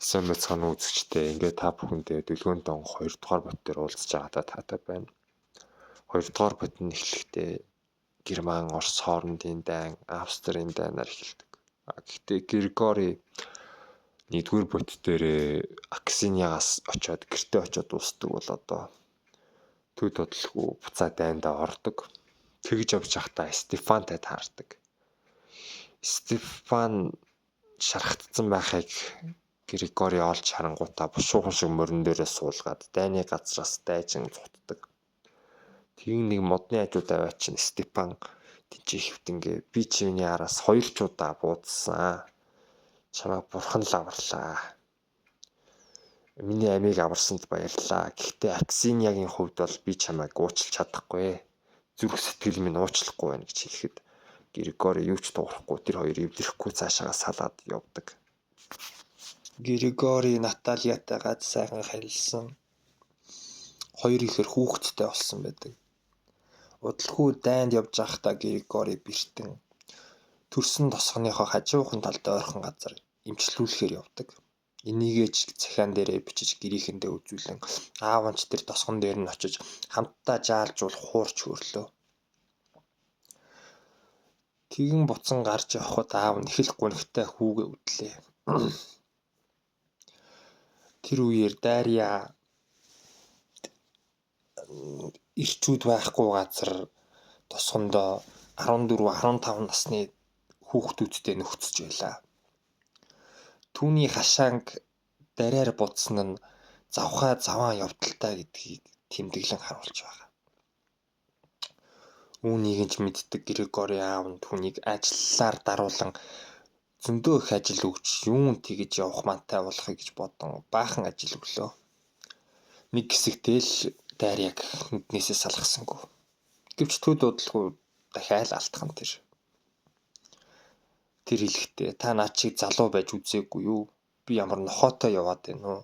Сайн байцгаана уу үзэгчдээ. Ингээд та бүхэндээ Дэлгүүн дон 2 дугаар бот дээр уулзч байгаадаа таатай байна. 2 дугаар бот нь эхлэхдээ Герман, Орос хоорондын дайн, Австрийн дайнаар эхэлдэг. Гэхдээ Григори 1-р бот дээр Аксиньягаас очиод гэртээ очиод дуусдаг бол одоо төд бодлого буцаа дайндаа ордог. Тэгж явж байхдаа Стефантай таардаг. Стефан шархагдсан байхыг Григори олж харангуйтаа бушуухан шиг мөрөн дээрээ суулгаад дайны газраас дайжин цутдаг. Тийм нэг модны хажууд аваа чинь Стефан тэнцээ хөвтөнгээ би чиний араас 2 ч удаа буудсан. Чамайг бурхан л аварлаа. Миний амийг аварсанд баярлалаа. Гэхдээ Аксиньягийн хувьд бол би чамайг уучлах чадахгүй. Зүрх сэтгэл минь уучлахгүй байна гэж хэлэхэд Григори юу ч туурахгүй тэр хоёр эвлэрэхгүй цаашаа салаад явдаг. Григори Натальятайгаа сайхан харилсан. Хоёр ихэр хүүхэдтэй болсон байдаг. Удалгүй дайнд явж байхдаа Григори бэртэн төрсөн тосгоныхоо хажуухан талд ойрхон газар эмчлүүлэхээр явдаг. Энийгээ ч захиан дээрээ бичиж гэрийнхэндээ үзүүлэн аав нь ч тэр тосгон дээр нь очиж хамтдаа жаалжуул хуурч хөрлөө. Тэгэн буцан гарч явхад аав нь их л гунигтай хүүгээ үдлээ. Тэр үеэр Дарья ирчүүд байхгүй газар тосгондоо 14-15 насны хүүхдүүдтэй нөхцөж байлаа. Түүний хашаанг дараар будсан нь завхаа заваан явдалтай гэдгийг тэмдэглэн харуулж байгаа. Үүнийг нь ч мэддэг Григори аав нь түүнийг ажиллаар даруулан зөндөө их ажил өгч юун тэгж явах мантай болохыг гэж бодон баахан ажил өглөө. Нэг хэсэгтээ л Дарьяг нүднээсээ салгасангүй. Гэвч төд бодлого дахиад алдхан тэр. Тэр хэлэхдээ та наа чиг залуу байж үзээгүй юу? Би ямар нохоотой яваад байна уу?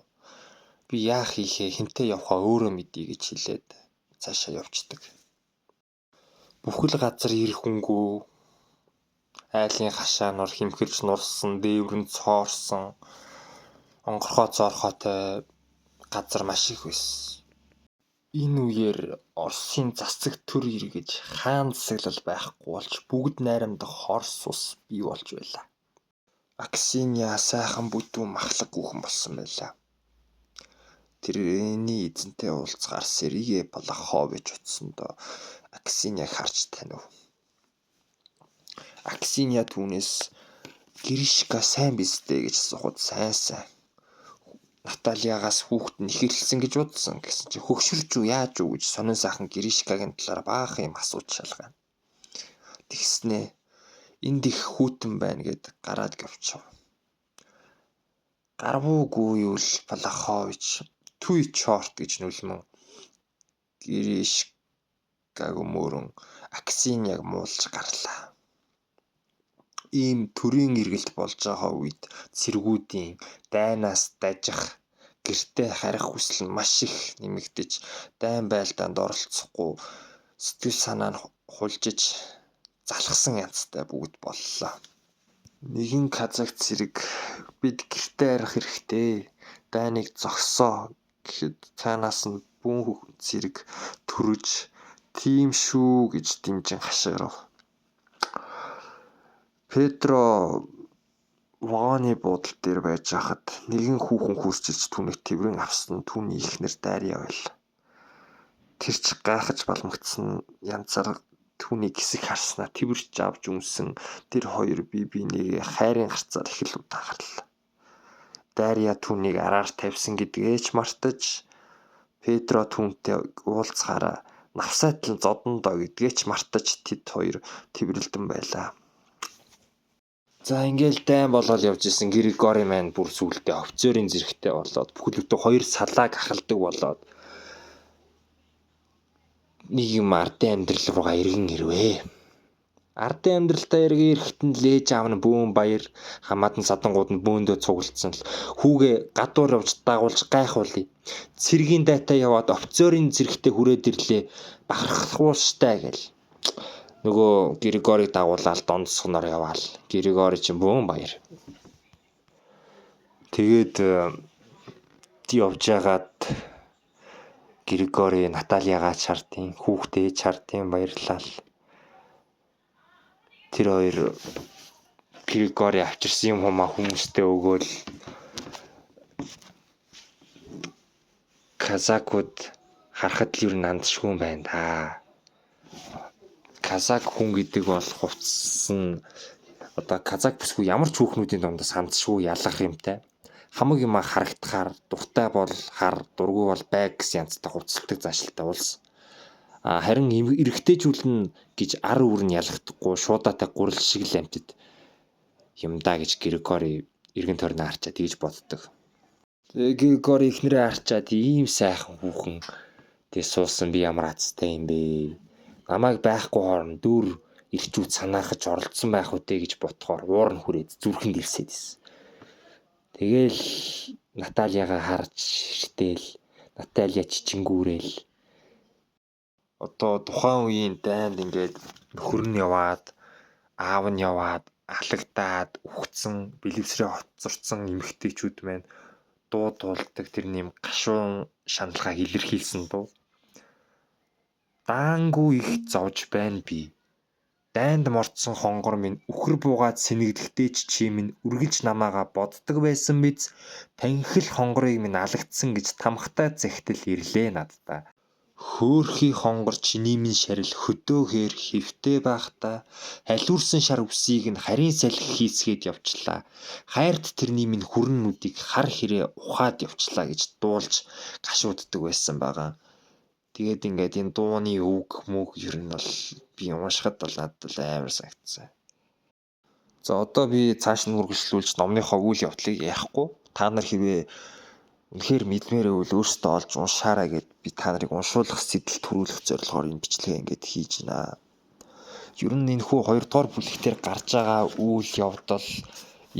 Би яах хийхээ хинтээ явхаа өөрөө мэдье гэж хэлээд цаашаа явцдаг. Бүхэл газар ирэх хүнгүү айлын хашаанаар химхэрч нурсан, дээврэн цоорсон, онгорхоо цоорхоотой газар маш их байсан. Энэ үеэр Оросын засаг төр эргэж хаан засаглал байхгүй болж бүгд найрамдах Орос ус бий болж байлаа. Аксинья сайхан бүдүүн махлаг хүүхэн болсон байлаа. Тэрний эзэнтэй уулзгаар Сэргээ Балахов гэж утсандоо Аксиньяг харж танив. Аксинья түүнээс Гришка сайн биз дээ гэж асуухад сайн. Натальягаас хүүхэд нь ихэрлсэн гэж бодсон гэсэн чи хөгшөрч юу яаж юу гэж сонин сайхан Гришкагийн талаар баахан юм асууж шалгана. Тэгснээ энд их хүүтэн байна гэд гараад гавчив. Гарвуугүй юу л Балахович түй чорт гэж нүлмэн Гришкаг өмөрөн Аксиньяг муулж гарлаа. Ийм төрийн эргэлт болж байгаа үед цэргүүдийн дайнаас дажих гэртээ харих хүсэл нь маш их нэмэгдэж дайн байлдаанд оролцохгүй сэтгэл санаа нь хулжиж залхсан янзтай бүгд боллоо. Нэгэн казак цэрэг бид гэртээ арих хэрэгтэй. Дайныг зогсоо гэхэд цаанаас нь бүүн хүүхэн цэрэг төрөж тийм шүү гэж дэмжин хашгирав. Педро вагоны буудал дээр байж хахад нэгэн хүүхэн хурцж түүнийг тэврэн авсан түүний эхнэр Дарья байл. Тэр ч гайхаж балмагдсан янзаар түүний гисэг харснаа тэвэрч авч үнсэн тэр хоёр бие бинийгээ хайрын харцаар их л удаан гарлаа. Дарья түүнийг араар тавьсан гэдгээ ч мартаж Педро түүнтэй уулзахаараа навсайтал зодондоо гэдгээ ч мартаж тэд хоёр тэврэлдэн байлаа. За ингээл дайн болоод явж исэн Григори маань бүр сүултээ офицерын зэрэгтэй болоод бүхэл бүтэн 2 салааг ахалдаг болоод нэг юм ардын амьдрал руугаа эргэн ирвэ. Ардын амьдралтаа эргэн ирэхэд нь лээж аав нь бөөн баяр хамаатан садангууд нь бөөндөө цуглдсан л хүүгээ гадуур явж дагуулж гайхуулъя. Цэргийн дайтай яваад офицерын зэрэгтэй хүрээд ирлээ. Бахархууштай гэл. Нөгөө Григориг дагуулаад дондсгоноор яваал. Григори ч бөөн баяр. Тэгээд явж байгаад Григори Натальягаа чардیں۔ Хүүхдээ чардیں баярлал. Тэр хоёр Григори авчирсан юм хумаа хүмүүстэй өгөөл казакууд харахад л юу нандшгүй юм байна да. Казак хүн гэдэг бол хувцсан одоо казак бүсгүй ямар ч хүүхнүүдийн дундаас хандшгүй ялах юмтай. Хамаг юм харагдахаар дуртай бол хар, дургүй бол байг гэсэн янзтай хувцалдаг заашлтай улс. Харин эрэгтэйчүүл нь гэж ар үр нь ялахдаггүй шуудаатай гурил шиг л амтд юм да гэж Григори эргэн тойрноо харчаад тэгж боддог. Григори ихнэрээ харчаад ийм сайхан хүүхэн тэг суусан би ямар азтай юм бэ? Намайг байхгүй хооронд дүр ирчүүд санаахаж оролцсон байх үтэй гэж ботхоор уур нь хүрээд зүрхэнд илсээд исэн. Тэгэл Натальягаа харж ширтэл Наталья чичингүүрэл одоо тухайн үеийн дайнд ингээд нөхөр нь яваад аав нь яваад алагдаад үхсэн бэлэвсрээ хоцорсон эмэгтэйчүүд маань дуу туулдаг тэрний юм гашуун шаналгааг илэрхийлсэн дуу. Даангүй их зовж байна би. Дайнд мордсон хонгор минь үхэр буугаад сэнэгдэхтэй ч чи минь үргэлж намаага боддог байсан биз. Танхил хонгорыг минь алагдсан гэж тамхтай зэгтэл ирлээ надтай. Хөөхий хонгор чиний минь шарил хөдөөхээр хэвтэй байхдаа халиурсан шар үсийг нь харийн салхи хийсгээд явчлаа. Хайрт тэрний минь хүрнүүдийг хар хэрэг ухаад явчлаа гэж дуулж гашууддаг байсан байгаа. Тэгээд ингээд энэ дууны үг мөг ер нь бол би уншихад бол надад амар санагдсан. За одоо би цааш нь үргэлжлүүлж номныхоо үйл явдлыг яахгүй. Та нар хэвээ үнэхээр мэдмээрээ үл өөртөө олж уншаарай гэд би та нарыг уншуулах сэтэл төрүүлэх зорилгоор энэ бичлэгээ ингээд хийж байна. Ер нь энэ хүү 2 дугаар бүлэгтэр гарч байгаа үйл явдал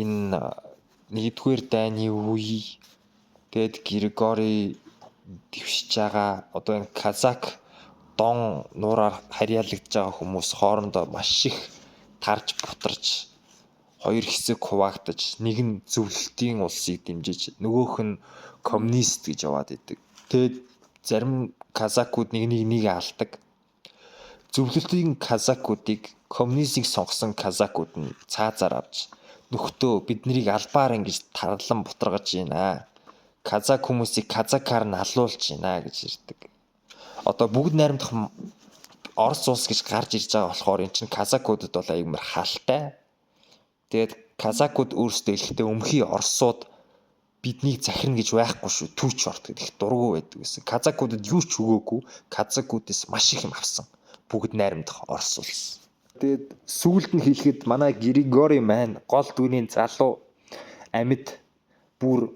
энэ 1-р дайны үе тэгээд Григори дэвшиж байгаа одоо энэ казак дон нуураар харьяалагдж байгаа хүмүүс хоорондоо маш их тарж бутарч хоёр хэсэг хуваагдаж нэг нь зөвлөлтийн улсыг дэмжиж нөгөөх нь коммунист гэж яваад идэг. Тэгээд зарим казакууд нэг алдаг. Зөвлөлтийн казакуудыг коммунистийг сонгосон казакууд нь цаазаар авч нөхдөө биднийг албаар ингэж тарлан бутаргаж байна. Казак хүмүүсийг казакаар нь алуулж байна гэж ирдэг. Одоо бүгд найрамдах Орос улс гэж гарч ирж байгаа болохоор эн чинь казакуудад бол аюулмар хаалтай. Тэгээд казакууд өөрсдөө ихтэй өмхий орсууд биднийг захирна гэж байхгүй шүү. Түүч орт гэдэг их дургу байдаг гэсэн. Казакуудад юу ч өгөөгүй. Казакуудаас маш их юм авсан. Бүгд найрамдах Орос улс. Тэгээд сүүлд нь хэлэхэд манай Григори маань гол дүрийн залуу амьд бүр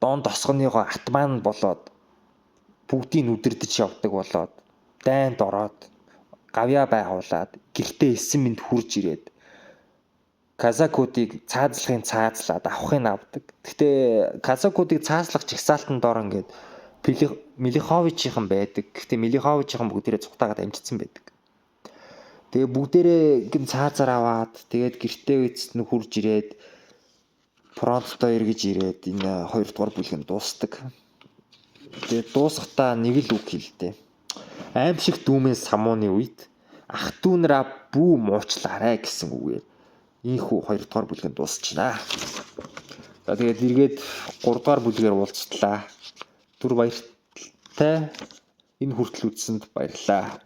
дон тосгоныгоо атман болоод бүгдийг үдирдэж явдаг болоод дайнд ороод гавья байгуулад гэртээ эссэн минь хурж ирээд казакуудыг цаазлахын авахын авдаг. Гэхдээ казакуудыг цаазлах жагсаалтан доор ингээд Милиховичийнхан байдаг. Гэхдээ Милиховичийнхан бүгдээрээ цухтаагаад амжицсан байдаг. Тэгээ бүгдээрээ гин цаазаар аваад тэгээд гэртээ эцэст нь хурж ирээд фронттой эргэж ирээд энэ 2 дугаар бүлэг нь дуусдаг. Тэгээд дуусгахдаа нэг л үг хэлдэг. Аимшиг дүүмийн самууны үед ах дүүнраа бүү муучлаарай гэсэн үгээр ийхүү 2 дугаар бүлэг нь дуусчихна. За тэгээд эргээд 3 дугаар бүлгээр уулзтлаа. Түр баяртай энэ хүртэл үзсэнд баярлалаа.